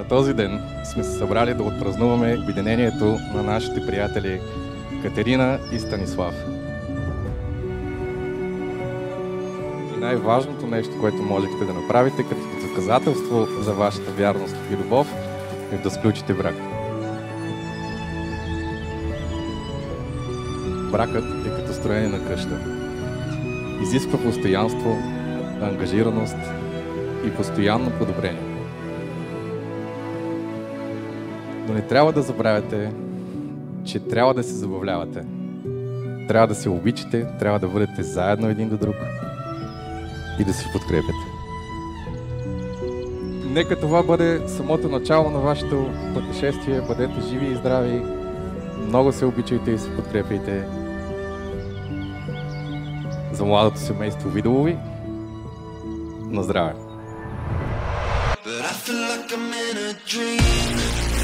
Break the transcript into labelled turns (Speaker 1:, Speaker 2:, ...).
Speaker 1: На този ден сме се събрали да отпразнуваме обединението на нашите приятели Катерина и Станислав. И най-важното нещо, което можехте да направите като доказателство за вашата вярност и любов, е да сключите брак. Бракът е като строене на къща. Изисква постоянство, ангажираност и постоянно подобрение. Но не трябва да забравяте, че трябва да се забавлявате. Трябва да се обичате, трябва да бъдете заедно един до друг и да се подкрепяте. Нека това бъде самото начало на вашето пътешествие. Бъдете живи и здрави. Много се обичайте и се подкрепяйте. За младото семейство Видолови, на здраве! But I feel like I'm in a dream.